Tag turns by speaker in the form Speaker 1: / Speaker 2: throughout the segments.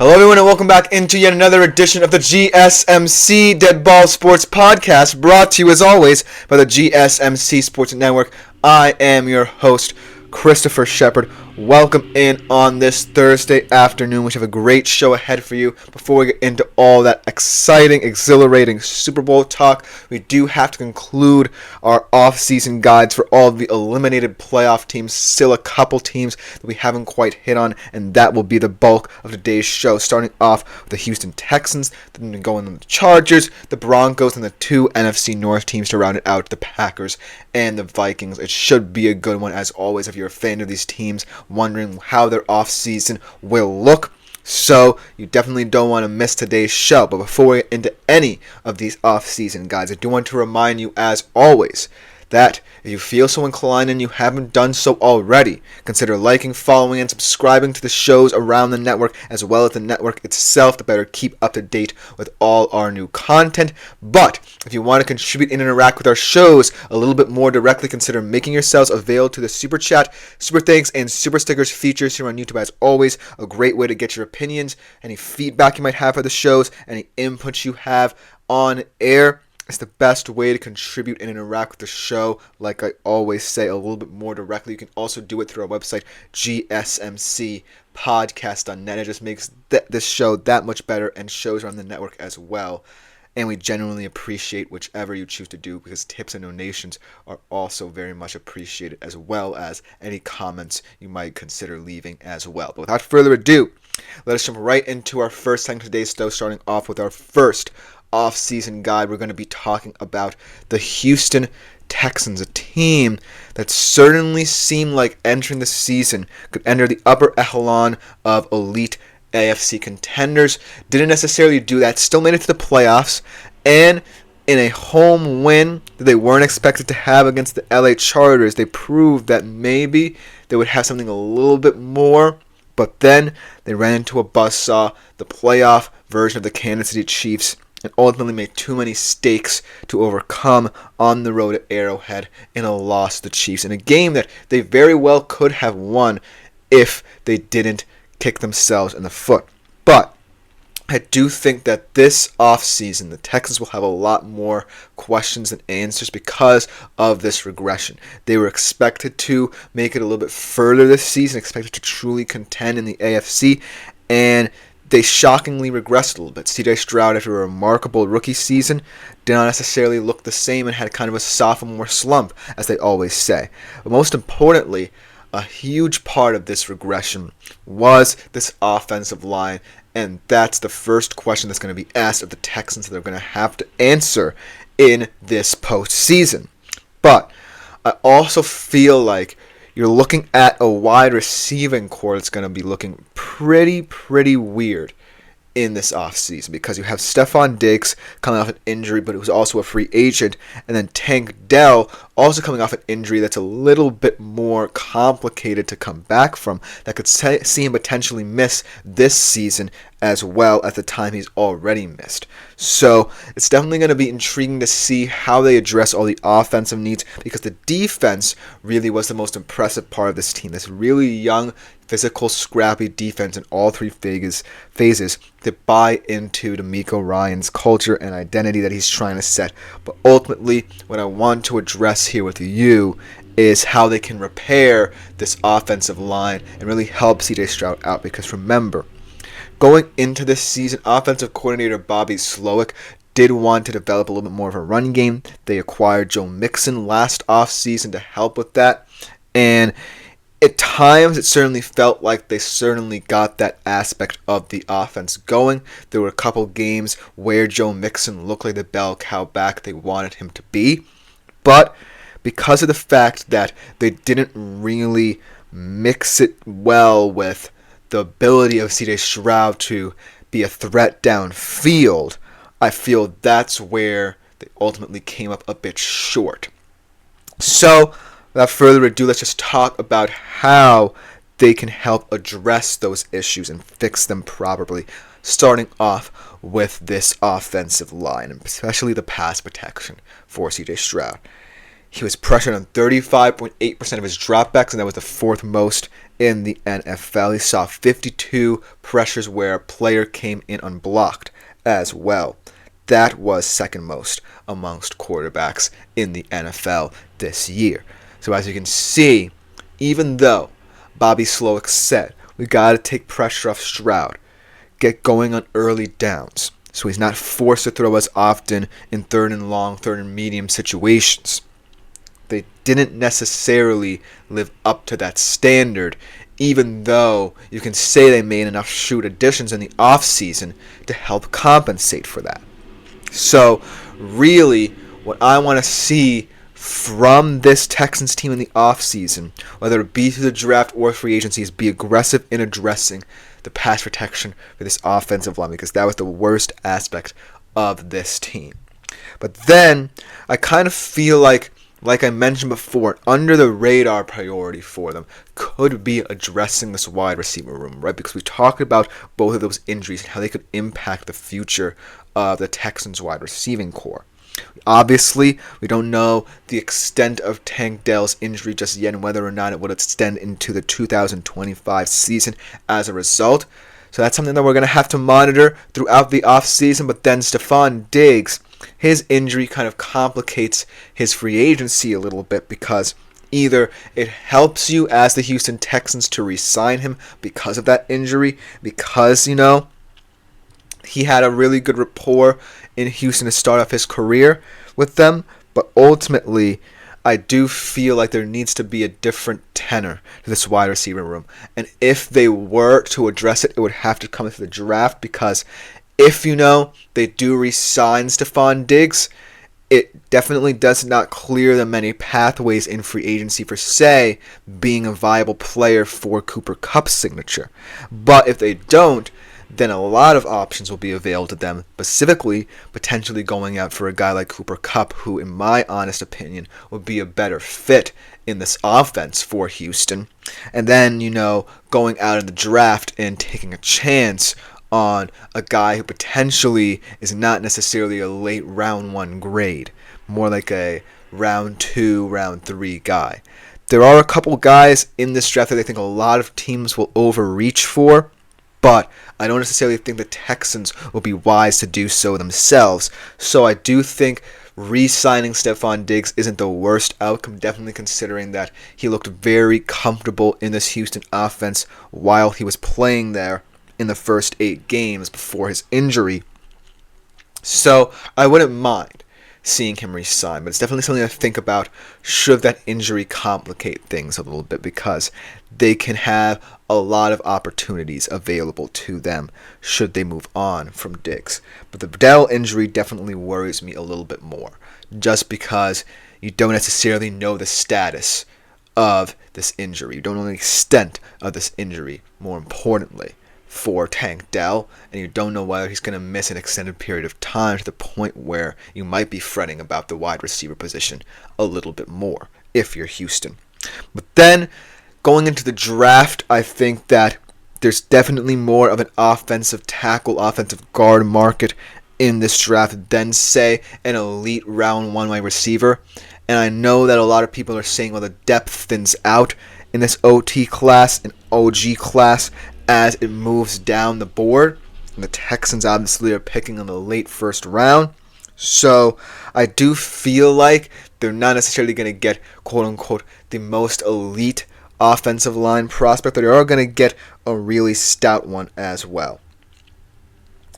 Speaker 1: Hello everyone and welcome back into yet another edition of the GSMC Dead Ball Sports Podcast, brought to you as always by the GSMC Sports Network. I am your host, Christopher Shepard. Welcome in on this Thursday afternoon. We have a great show ahead for you. Before we get into all that exciting, exhilarating Super Bowl talk, we do have to conclude our off-season guides for all of the eliminated playoff teams. Still a couple teams that we haven't quite hit on, and that will be the bulk of today's show. Starting off with the Houston Texans, then going on the Chargers, the Broncos, and the two NFC North teams to round it out, the Packers and the Vikings. It should be a good one, as always, if you're a fan of these teams, wondering how their offseason will look. So you definitely don't want to miss today's show. But before we get into any of these off-season guys, I do want to remind you, as always, that if you feel so inclined and you haven't done so already, consider liking, following, and subscribing to the shows around the network, as well as the network itself, to better keep up to date with all our new content. But if you want to contribute and interact with our shows a little bit more directly, consider making yourselves available to the Super Chat, Super Thanks, and Super Stickers features here on YouTube. As always, a great way to get your opinions, any feedback you might have for the shows, any input you have on air. It's the best way to contribute and interact with the show. Like I always say, a little bit more directly. You can also do it through our website, GSMCpodcast.net. It just makes this show that much better and shows around the network as well. And we genuinely appreciate whichever you choose to do, because tips and donations are also very much appreciated, as well as any comments you might consider leaving as well. But without further ado, let us jump right into our first segment of today's show, starting off with our first off-season guide. We're going to be talking about the Houston Texans, a team that certainly seemed like entering the season could enter the upper echelon of elite AFC contenders. Didn't necessarily do that, still made it to the playoffs, and in a home win that they weren't expected to have against the LA Chargers, they proved that maybe they would have something a little bit more. But then they ran into a buzzsaw, the playoff version of the Kansas City Chiefs, and ultimately made too many stakes to overcome on the road at Arrowhead in a loss to the Chiefs, in a game that they very well could have won if they didn't kick themselves in the foot. But I do think that this offseason, the Texans will have a lot more questions than answers because of this regression. They were expected to make it a little bit further this season, expected to truly contend in the AFC, and they shockingly regressed a little bit. Stroud, after a remarkable rookie season, did not necessarily look the same and had kind of a sophomore slump, as they always say. But most importantly, a huge part of this regression was this offensive line, and that's the first question that's going to be asked of the Texans that they're going to have to answer in this postseason. But I also feel like you're looking at a wide receiving core that's going to be looking pretty weird in this offseason, because you have Stephon Diggs coming off an injury, but who's also a free agent, and then Tank Dell also coming off an injury that's a little bit more complicated to come back from, that could see him potentially miss this season as well as the time he's already missed. So it's definitely going to be intriguing to see how they address all the offensive needs, because the defense really was the most impressive part of this team. This really young, physical, scrappy defense in all three phases to buy into DeMeco Ryans' culture and identity that he's trying to set. But ultimately, what I want to address here with you is how they can repair this offensive line and really help CJ Stroud out. Because remember, going into this season, offensive coordinator Bobby Slowick did want to develop a little bit more of a run game. They acquired Joe Mixon last offseason to help with that, and at times, it certainly felt like they certainly got that aspect of the offense going. There were a couple games where Joe Mixon looked like the bell cow back they wanted him to be. But because of the fact that they didn't really mix it well with the ability of CJ Stroud to be a threat downfield, I feel that's where they ultimately came up a bit short. So, without further ado, let's just talk about how they can help address those issues and fix them properly, starting off with this offensive line, and especially the pass protection for CJ Stroud. He was pressured on 35.8% of his dropbacks, and that was the fourth most in the NFL. He saw 52 pressures where a player came in unblocked as well. That was second most amongst quarterbacks in the NFL this year. So as you can see, even though Bobby Slowick said, we got to take pressure off Stroud, get going on early downs, so he's not forced to throw as often in third and long, third and medium situations. They didn't necessarily live up to that standard, even though you can say they made enough shoot additions in the offseason to help compensate for that. So, really, what I want to see from this Texans team in the offseason, whether it be through the draft or free agency, is be aggressive in addressing the pass protection for this offensive line, because that was the worst aspect of this team. But then, I kind of feel like I mentioned before, an under-the-radar priority for them could be addressing this wide receiver room, right? Because we talked about both of those injuries and how they could impact the future of the Texans wide receiving core. Obviously, we don't know the extent of Tank Dell's injury just yet and whether or not it would extend into the 2025 season as a result. So that's something that we're going to have to monitor throughout the offseason. But then Stephon Diggs, his injury kind of complicates his free agency a little bit, because either it helps you as the Houston Texans to re-sign him because of that injury, because, he had a really good rapport in Houston to start off his career with them, but ultimately, I do feel like there needs to be a different tenor to this wide receiver room. And if they were to address it, it would have to come through the draft, because if they do re-sign Stephon Diggs, it definitely does not clear them many pathways in free agency for, say, being a viable player for Cooper Kupp's signature. But if they don't, then a lot of options will be available to them, specifically potentially going out for a guy like Cooper Kupp, who, in my honest opinion, would be a better fit in this offense for Houston. And then, going out in the draft and taking a chance on a guy who potentially is not necessarily a late round 1 grade, more like a round 2, round 3 guy. There are a couple guys in this draft that I think a lot of teams will overreach for, but I don't necessarily think the Texans will be wise to do so themselves. So I do think re-signing Stephon Diggs isn't the worst outcome, definitely considering that he looked very comfortable in this Houston offense while he was playing there in the first 8 games before his injury. So I wouldn't mind seeing him re-sign, but it's definitely something to think about should that injury complicate things a little bit, because they can have a lot of opportunities available to them should they move on from Diggs. But the Dell injury definitely worries me a little bit more, just because you don't necessarily know the status of this injury. You don't know the extent of this injury, more importantly, for Tank Dell, and you don't know whether he's going to miss an extended period of time to the point where you might be fretting about the wide receiver position a little bit more if you're Houston. But then, going into the draft, I think that there's definitely more of an offensive tackle, offensive guard market in this draft than, say, an elite round 1 wide receiver. And I know that a lot of people are saying, well, the depth thins out in this OT class and OG class as it moves down the board. And the Texans obviously are picking in the late first round. So I do feel like they're not necessarily going to get, quote-unquote, the most elite offensive line prospect, but they are going to get a really stout one as well.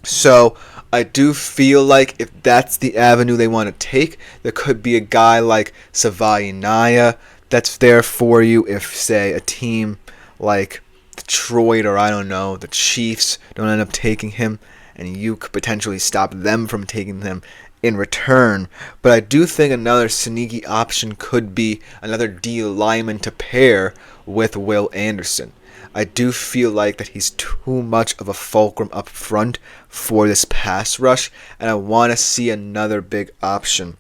Speaker 1: So I do feel like if that's the avenue they want to take, there could be a guy like Savai Naya that's there for you if, say, a team like Detroit or, I don't know, the Chiefs don't end up taking him, and you could potentially stop them from taking him in return. But I do think another sneaky option could be another D lineman to pair with Will Anderson. I do feel like that he's too much of a fulcrum up front for this pass rush, and I want to see another big option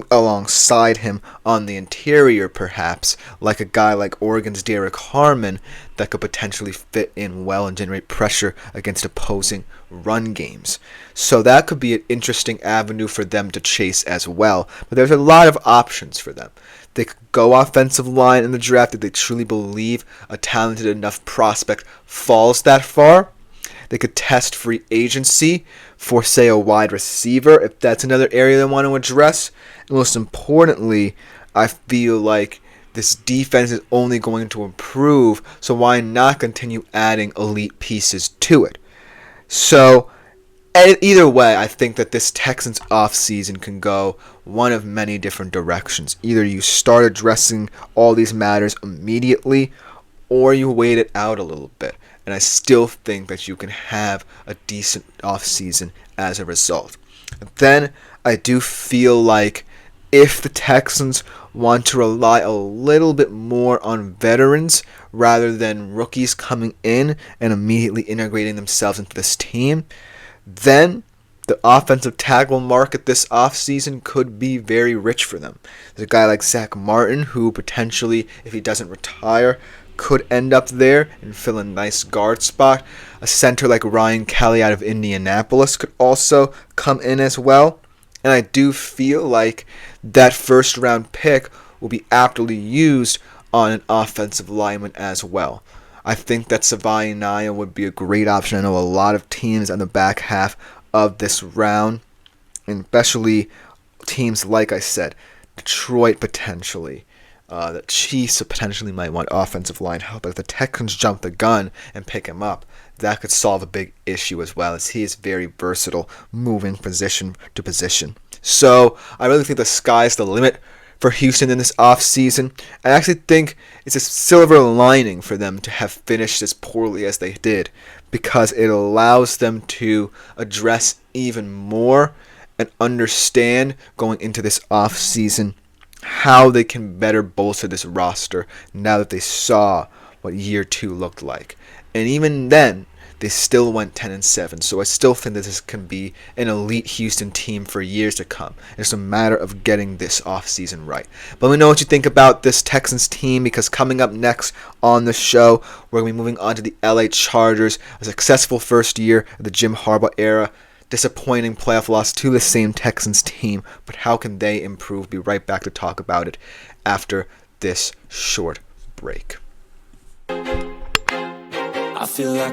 Speaker 1: alongside him on the interior, perhaps, like a guy like Oregon's Derek Harmon that could potentially fit in well and generate pressure against opposing run games. So that could be an interesting avenue for them to chase as well. But there's a lot of options for them. They could go offensive line in the draft if they truly believe a talented enough prospect falls that far. They could test free agency for, say, a wide receiver if that's another area they want to address. And most importantly, I feel like this defense is only going to improve, so why not continue adding elite pieces to it? So, either way, I think that this Texans offseason can go one of many different directions. Either you start addressing all these matters immediately, or you wait it out a little bit. And I still think that you can have a decent offseason as a result. Then I do feel like if the Texans want to rely a little bit more on veterans rather than rookies coming in and immediately integrating themselves into this team, then the offensive tackle market this offseason could be very rich for them. There's a guy like Zach Martin who potentially, if he doesn't retire, could end up there and fill a nice guard spot. A center like Ryan Kelly out of Indianapolis could also come in as well. And I do feel like that first round pick will be aptly used on an offensive lineman as well. I think that Savai Naya would be a great option. I know a lot of teams on the back half of this round, and especially teams like I said, Detroit potentially. The Chiefs potentially might want offensive line help, but if the Texans jump the gun and pick him up, that could solve a big issue as well, as he is very versatile, moving position to position. So I really think the sky's the limit for Houston in this offseason. I actually think it's a silver lining for them to have finished as poorly as they did, because it allows them to address even more and understand going into this offseason how they can better bolster this roster now that they saw what year 2 looked like. And even then, they still went 10-7. So I still think that this can be an elite Houston team for years to come. It's a matter of getting this offseason right. But let me know what you think about this Texans team, because coming up next on the show, we're going to be moving on to the LA Chargers, a successful first year of the Jim Harbaugh era. Disappointing playoff loss to the same Texans team, but how can they improve? Be right back to talk about it after this short break.
Speaker 2: I feel like